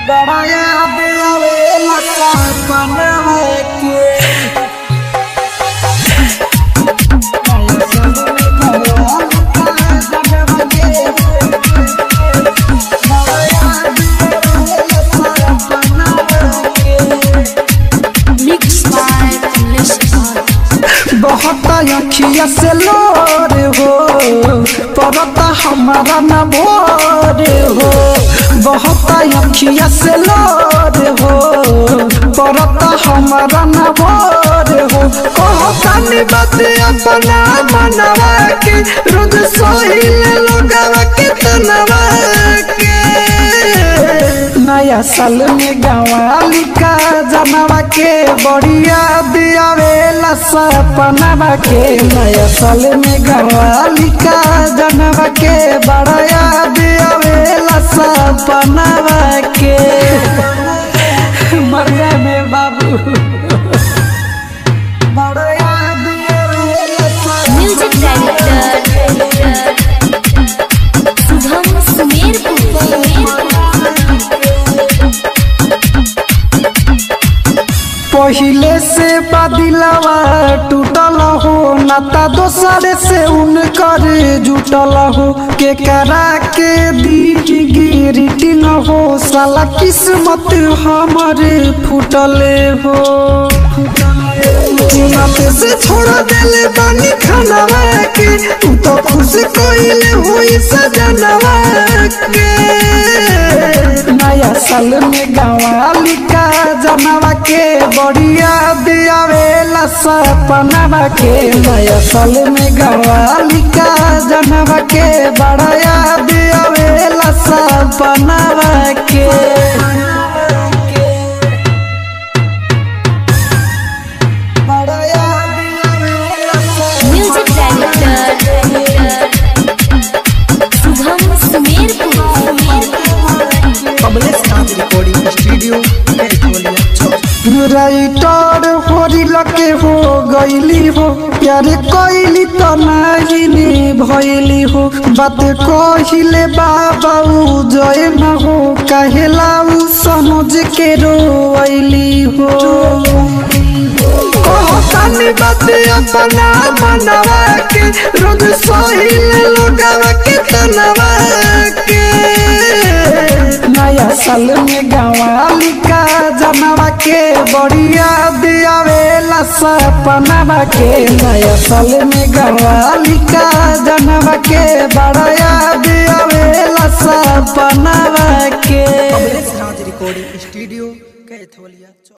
बड़ा याद आवेला सपनवा के बहुत अखिया से लोर हो परता हमारा न भोर हो। बहुत अखिया से लोर हो परता हमारा न भोर हो। कहतानी बात अपना मनवा के रोज सोहिल लोगवा के तनवा के। नया साल में गवाली का जनवा के बढ़िया दियावेला सपनवा के। नया साल में गवाली का जनवा के बढ़िया दियावेला सपनवा के। मर गए में बाबू बढ़िया दियावेला म्यूजिक डायरेक्टर शुभम सुमेरपुर। पहिले से बादिलवा टूटल हो नाता दोसरे से उनकर जुटल हो। के करा के दिन गिरती न हो साला किस्मत हमारे फूटले हो। नाते से छोड़ देले बानी खानवा के तू तो खुश कोइले हुई सजनवा के। नया साल में गवाली का जनवा के बढ़िया दियावेला सपनवा के। नया साल में गवाली का जनवा के बढ़िया दियावेला सपनवा के। Music director Shubham Sumerpur. Recording studio writer Hori लके हो गईली हो प्यार कोइली तो नहीं भइली हो। बात कहिले बाबा जय न हो कहेला समझ के रोइली हो। कहतानी बात अपना मनवा के रोज सोहिल लोगवा के तनवा के। नया साल में गवाली का जनवा के बढ़िया दियावेला सपनवा के। नया साल में गवाली का जनवा के बढ़िया दियावेला सपनवा के। Recording studio कैथोलिया।